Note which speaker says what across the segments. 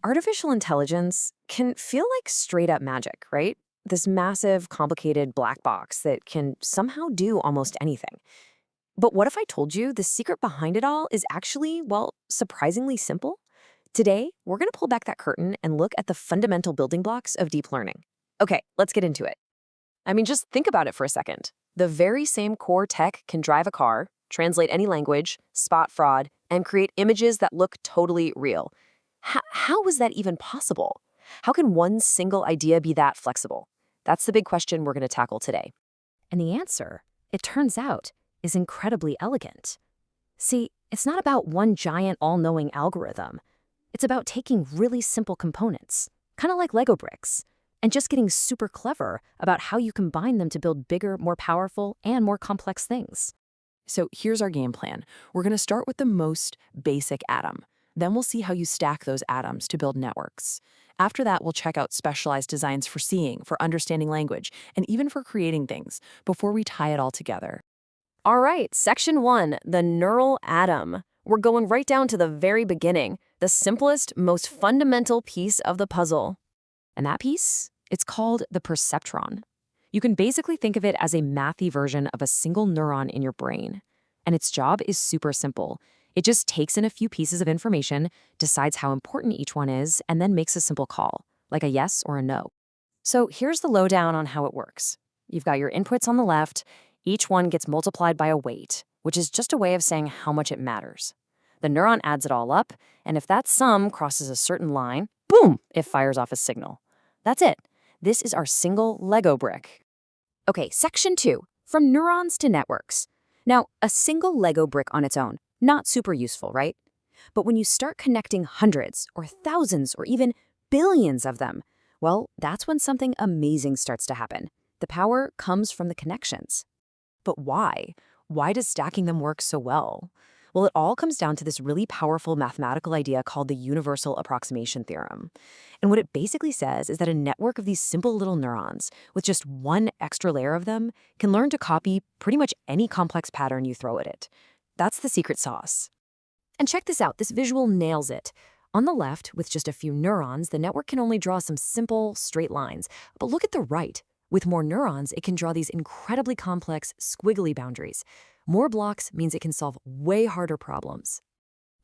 Speaker 1: Artificial intelligence can feel like straight up magic, right? This massive, complicated black box that can somehow do almost anything. But what if I told you the secret behind it all is actually, well, surprisingly simple? Today, we're going to pull back that curtain and look at the fundamental building blocks of deep learning. Okay, let's get into it. Just think about it for a second. The very same core tech can drive a car, translate any language, spot fraud, and create images that look totally real. How is that even possible? How can one single idea be that flexible? That's the big question we're going to tackle today.
Speaker 2: And the answer, it turns out, is incredibly elegant. See, it's not about one giant all-knowing algorithm. It's about taking really simple components, kind of like Lego bricks, and just getting super clever about how you combine them to build bigger, more powerful, and more complex things.
Speaker 1: So here's our game plan. We're going to start with the most basic atom. Then we'll see how you stack those atoms to build networks. After that, we'll check out specialized designs for seeing, for understanding language, and even for creating things before we tie it all together. All right, section 1, the neural atom. We're going right down to the very beginning, the simplest, most fundamental piece of the puzzle. And that piece, it's called the perceptron. You can basically think of it as a mathy version of a single neuron in your brain. And its job is super simple. It just takes in a few pieces of information, decides how important each one is, and then makes a simple call, like a yes or a no. So here's the lowdown on how it works. You've got your inputs on the left. Each one gets multiplied by a weight, which is just a way of saying how much it matters. The neuron adds it all up, and if that sum crosses a certain line, boom, it fires off a signal. That's it. This is our single Lego brick. Okay, section 2, from neurons to networks. Now, a single Lego brick on its own, not super useful, right? But when you start connecting hundreds or thousands or even billions of them, well, that's when something amazing starts to happen. The power comes from the connections. But why? Why does stacking them work so well? Well, it all comes down to this really powerful mathematical idea called the universal approximation theorem. And what it basically says is that a network of these simple little neurons, with just one extra layer of them, can learn to copy pretty much any complex pattern you throw at it. That's the secret sauce. And check this out, this visual nails it. On the left, with just a few neurons, the network can only draw some simple, straight lines. But look at the right. With more neurons, it can draw these incredibly complex, squiggly boundaries. More blocks means it can solve way harder problems.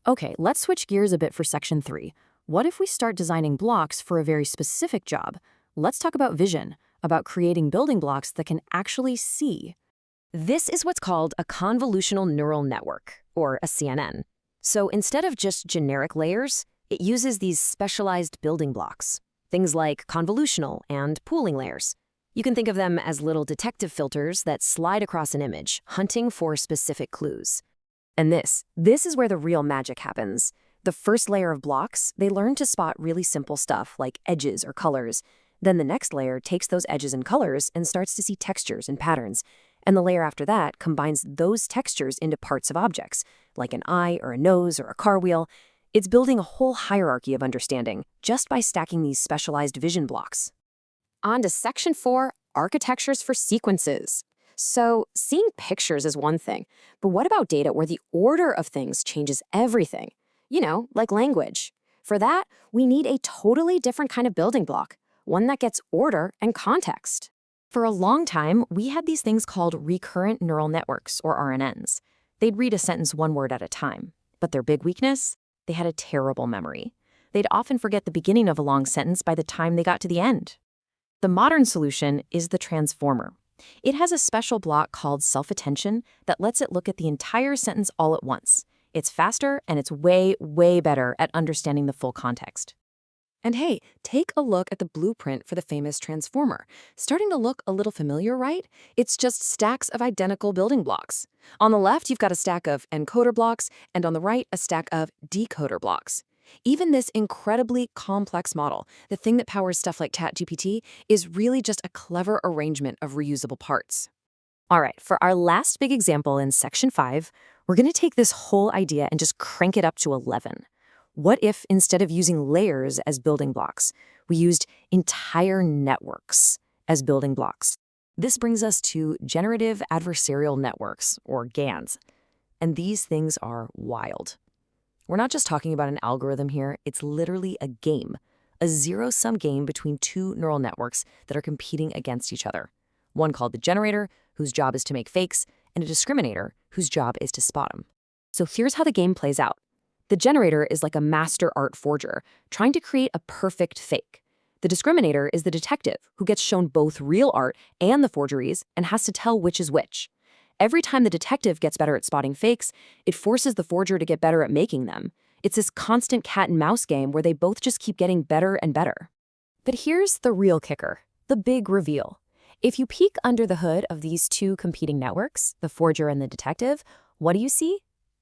Speaker 1: Okay, let's switch gears a bit for section 3. What if we start designing blocks for a very specific job? Let's talk about vision, about creating building blocks that can actually see. This is what's called a convolutional neural network, or a CNN. So instead of just generic layers, it uses these specialized building blocks, things like convolutional and pooling layers. You can think of them as little detective filters that slide across an image, hunting for specific clues. And this is where the real magic happens. The first layer of blocks, they learn to spot really simple stuff like edges or colors. Then the next layer takes those edges and colors and starts to see textures and patterns. And the layer after that combines those textures into parts of objects, like an eye or a nose or a car wheel. It's building a whole hierarchy of understanding just by stacking these specialized vision blocks. On to section 4, architectures for sequences. So seeing pictures is one thing, but what about data where the order of things changes everything? Like language. For that, we need a totally different kind of building block, one that gets order and context. For a long time, we had these things called recurrent neural networks, or RNNs. They'd read a sentence one word at a time, but their big weakness? They had a terrible memory. They'd often forget the beginning of a long sentence by the time they got to the end. The modern solution is the transformer. It has a special block called self-attention that lets it look at the entire sentence all at once. It's faster and it's way, way better at understanding the full context. And hey, take a look at the blueprint for the famous transformer. Starting to look a little familiar, right? It's just stacks of identical building blocks. On the left, you've got a stack of encoder blocks, and on the right, a stack of decoder blocks. Even this incredibly complex model, the thing that powers stuff like ChatGPT, is really just a clever arrangement of reusable parts. All right, for our last big example in section 5, we're going to take this whole idea and just crank it up to 11. What if, instead of using layers as building blocks, we used entire networks as building blocks? This brings us to generative adversarial networks, or GANs. And these things are wild. We're not just talking about an algorithm here, it's literally a game, a zero-sum game between two neural networks that are competing against each other. One called the generator, whose job is to make fakes, and a discriminator, whose job is to spot them. So here's how the game plays out. The generator is like a master art forger, trying to create a perfect fake. The discriminator is the detective, who gets shown both real art and the forgeries and has to tell which is which. Every time the detective gets better at spotting fakes, it forces the forger to get better at making them. It's this constant cat and mouse game where they both just keep getting better and better.
Speaker 2: But here's the real kicker, the big reveal. If you peek under the hood of these two competing networks, the forger and the detective, what do you see?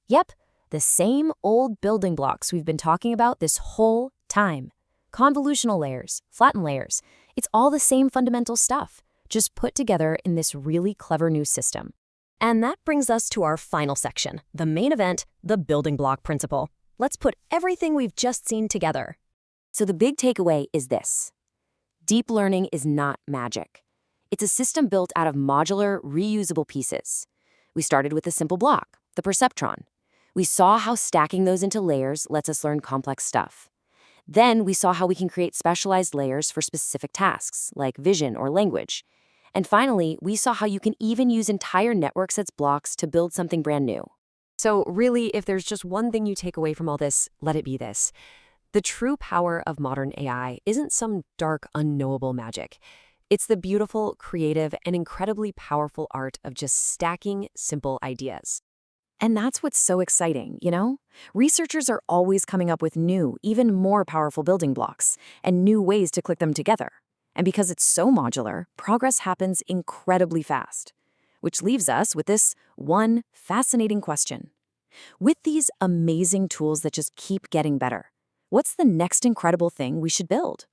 Speaker 2: Yep, the same old building blocks we've been talking about this whole time. Convolutional layers, flattened layers, it's all the same fundamental stuff, just put together in this really clever new system. And that brings us to our final section, the main event, the building block principle. Let's put everything we've just seen together.
Speaker 1: So the big takeaway is this. Deep learning is not magic. It's a system built out of modular, reusable pieces. We started with a simple block, the perceptron. We saw how stacking those into layers lets us learn complex stuff. Then we saw how we can create specialized layers for specific tasks, like vision or language. And finally, we saw how you can even use entire networks as blocks to build something brand new.
Speaker 2: So really, if there's just one thing you take away from all this, let it be this. The true power of modern AI isn't some dark, unknowable magic. It's the beautiful, creative, and incredibly powerful art of just stacking simple ideas.
Speaker 1: And that's what's so exciting, you know? Researchers are always coming up with new, even more powerful building blocks and new ways to click them together. And because it's so modular, progress happens incredibly fast. Which leaves us with this one fascinating question. With these amazing tools that just keep getting better, what's the next incredible thing we should build?